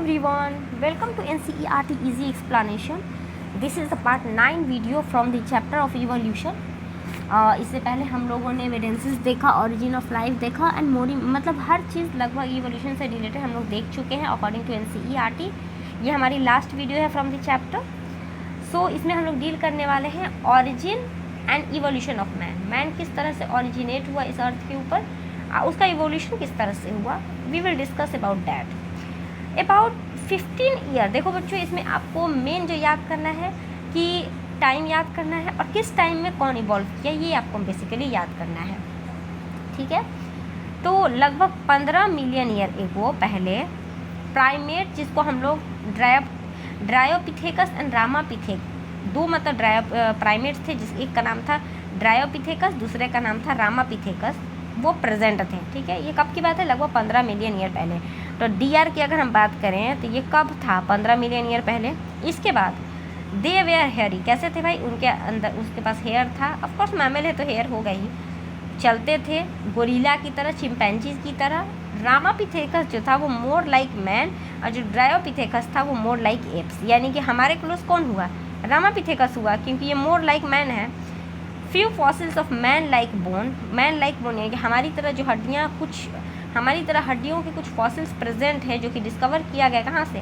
everyone, welcome to NCERT Easy Explanation. This is the part 9 video from the chapter of evolution. इससे पहले हम लोगों ने evidences देखा, ओरिजिन ऑफ लाइफ देखा एंड मोरी मतलब हर चीज़ लगभग इवोल्यूशन से रिलेटेड हम लोग देख चुके हैं अकॉर्डिंग टू NCERT. ये हमारी लास्ट वीडियो है फ्रॉम द चैप्टर. सो इसमें हम लोग डील करने वाले हैं origin and evolution of man किस तरह से ओरिजिनेट हुआ इस अर्थ के ऊपर, उसका इवोल्यूशन किस तरह से हुआ. We will discuss about that. About 15 year. देखो बच्चों, इसमें आपको मेन जो याद करना है कि टाइम याद करना है और किस टाइम में कौन इवॉल्व किया, ये आपको बेसिकली याद करना है. ठीक है, तो लगभग 15 मिलियन ईयर एगो पहले प्राइमेट, जिसको हम लोग ड्रायोपिथेकस एंड रामापिथेक, दो मतलब प्राइमेट्स थे, जिस एक का नाम था ड्रायोपिथेकस, दूसरे का नाम था रामापिथेकस, वो प्रेजेंट थे. ठीक है, ये कब की बात है? लगभग 15 मिलियन ईयर पहले. तो डीआर की अगर हम बात करें तो ये कब था? 15 मिलियन ईयर पहले. इसके बाद दे वेयर हेयरी. कैसे थे भाई? उनके अंदर उसके पास हेयर था. ऑफकोर्स मैमल है तो हेयर होगा ही. चलते थे गोरिल्ला की तरह, चिंपैंजीज की तरह. रामापिथेकस जो था वो मोर लाइक मैन, और जो ड्रायोपिथेकस था वो मोर लाइक एप्स. यानी कि हमारे क्लोज कौन हुआ? रामापिथेकस हुआ, क्योंकि ये मोर लाइक मैन है. Few fossils of man like bone. Man like bone यानी कि हमारी तरह जो हड्डियाँ, कुछ हमारी तरह हड्डियों के कुछ फॉसिल्स प्रेजेंट है, जो कि डिस्कवर किया गया कहाँ से?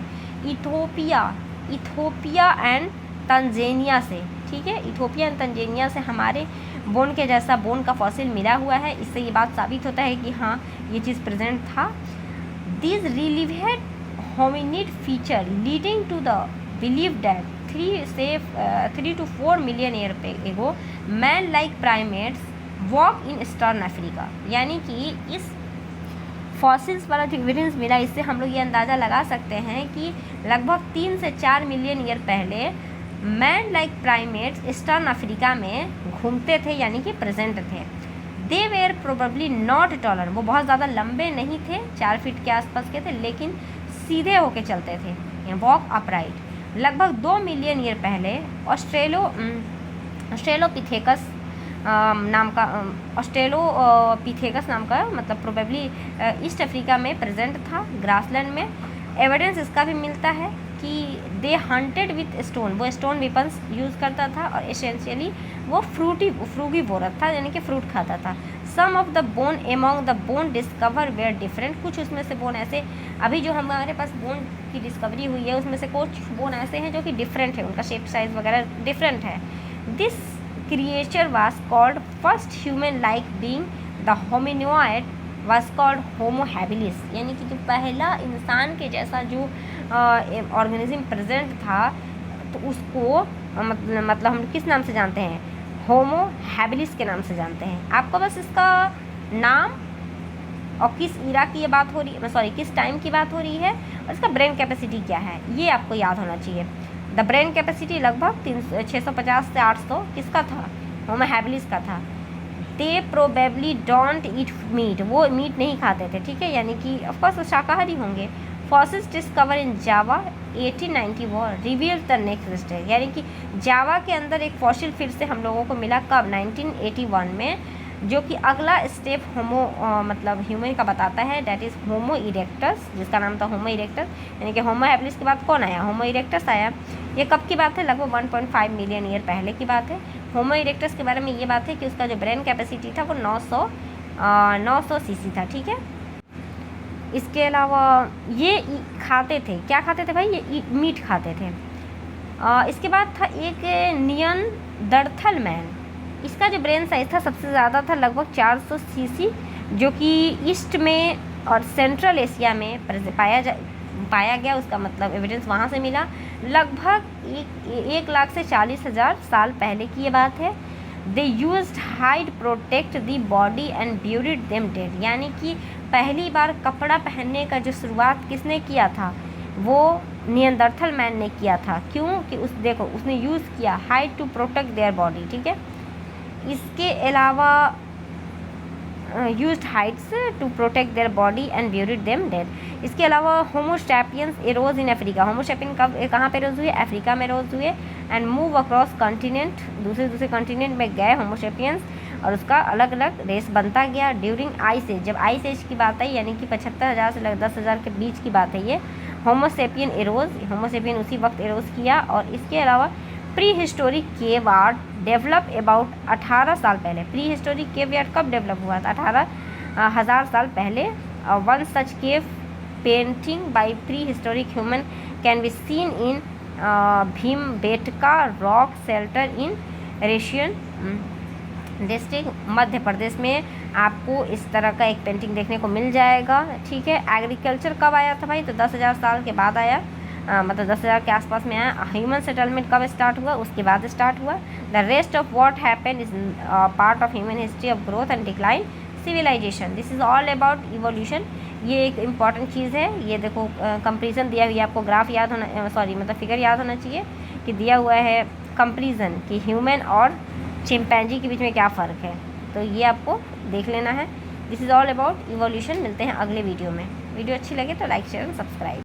इथोपिया एंड तंजानिया से. ठीक है, इथोपिया एंड तंजानिया से हमारे बोन के जैसा बोन का फॉसिल मिला हुआ है. इससे ये बात साबित होता है कि हाँ, ये चीज़ प्रेजेंट था. This relieved hominid feature leading to the believe that 3 to 4 million year ago man like primates walk in eastern Africa. यानी कि इस फॉसिल्स वाला जो एविडेंस मिला, इससे हम लोग ये अंदाज़ा लगा सकते हैं कि लगभग 3 से 4 मिलियन ईयर पहले man like primates eastern Africa में घूमते थे, यानी कि प्रेजेंट थे. दे वेयर प्रोबेबली नॉट टॉलर. वो बहुत ज़्यादा लंबे नहीं थे, 4 फीट के आसपास के थे, लेकिन सीधे होके चलते थे, वॉक अपराइट. लगभग 2 मिलियन ईयर पहले ऑस्ट्रेलोपिथेकस नाम का ऑस्ट्रेलोपिथेकस नाम का मतलब प्रोबेबली ईस्ट अफ्रीका में प्रेजेंट था, ग्रासलैंड में. एविडेंस इसका भी मिलता है कि दे हंटेड विथ स्टोन. वो स्टोन वेपन्स यूज़ करता था और एसेंशियली वो फ्रूगीवोरस था, यानी कि फ्रूट खाता था. Some of the bone among the bone discover were different. कुछ उसमें से बोन ऐसे, अभी जो हमारे पास बोन की डिस्कवरी हुई है उसमें से कुछ बोन ऐसे हैं जो कि डिफरेंट है, उनका शेप साइज वगैरह डिफरेंट है. This creature was called first human like being. The hominoid was called Homo habilis. यानी कि जो पहला इंसान के जैसा जो ऑर्गेनिज्म प्रेजेंट था, तो उसको मतलब हम किस नाम से जानते हैं? होमो हैबिलिस के नाम से जानते हैं. आपको बस इसका नाम और किस ईरा की ये बात हो रही है, किस टाइम की बात हो रही है, और इसका ब्रेन कैपेसिटी क्या है, ये आपको याद होना चाहिए. द ब्रेन कैपेसिटी लगभग 650 से 800 किसका था? होमो हैबिलिस का था. They probably don't eat meat. वो मीट नहीं खाते थे. ठीक है, यानी कि ऑफकोर्स वो शाकाहारी होंगे. Fossils discover in Java 1891 reveal the next stage. यानी कि जावा के अंदर एक फॉसिल फिर से हम लोगों को मिला. कब? 1981 में, जो कि अगला स्टेप मतलब ह्यूमन का बताता है. डैट इज़ होमो इरेक्टस, जिसका नाम था होमो इरेक्टस. यानी कि होमो हैबिलिस के बाद कौन आया? होमो इरेक्टस आया. ये कब की बात है? लगभग 1.5 मिलियन ईयर पहले की बात है. होमो इरेक्टस के बारे में ये बात है कि उसका जो ब्रेन कैपेसिटी था वो 900 सीसी था. ठीक है, इसके अलावा ये खाते थे. क्या खाते थे भाई? ये मीट खाते थे. इसके बाद था एक नियनदर्थल मैन. इसका जो ब्रेन साइज था सबसे ज़्यादा था, लगभग 400 सीसी, जो कि ईस्ट में और सेंट्रल एशिया में पाया गया. उसका मतलब एविडेंस वहाँ से मिला. लगभग 1 लाख से 40,000 साल पहले की ये बात है. They used hide protect the body and buried them dead. यानी कि पहली बार कपड़ा पहनने का जो शुरुआत किसने किया था? वो नियंदर्थल मैन ने किया था. क्यों? कि उसने यूज़ किया hide to protect their body. ठीक है, इसके अलावा used hides to protect their body and buried them dead. इसके अलावा Homo sapiens arose in Africa. Homo sapien कहाँ पे रोज हुए? अफ्रीका में रोज हुए. And move across continent. दूसरे कॉन्टिनेंट में गए होमो सैपियंस, और उसका अलग अलग रेस बनता गया. ड्यूरिंग आइस एज, जब आइस एज की बात आई, यानी कि 75,000 से 10,000 के बीच की बात है ये, होमोसेपियन एरोज, होमोसेपियन उसी वक्त एरोज किया। और इसके अलावा pre historic cave art develop about 18 साल पहले। प्री हिस्टोरिक केव आर्ट कब डेवलप हुआ था? 18,000 साल पहले। One such cave painting by pre historic human can be seen in Bhimbetka rock shelter in Raisen district, Madhya Pradesh में आपको इस तरह का एक पेंटिंग देखने को मिल जाएगा। ठीक है। एग्रीकल्चर कब आया था भाई? तो 10,000 साल के बाद आया, मतलब 10,000 के आसपास में आया। ह्यूमन सेटलमेंट कब स्टार्ट हुआ? उसके बाद स्टार्ट हुआ। The rest of what happened is part of human history of growth and decline civilisation. This is all about evolution. ये एक इम्पॉर्टेंट चीज़ है। ये देखो कंपेरिजन दिया हुआ है, आपको ग्राफ याद होना, सॉरी मतलब फिगर याद होना चाहिए कि दिया हुआ है कंपेरिजन कि ह्यूमन और चिंपैंजी के बीच में क्या फ़र्क है, तो ये आपको देख लेना है। This is all about evolution. मिलते हैं अगले वीडियो में। वीडियो अच्छी लगे तो लाइक शेयर एंड सब्सक्राइब।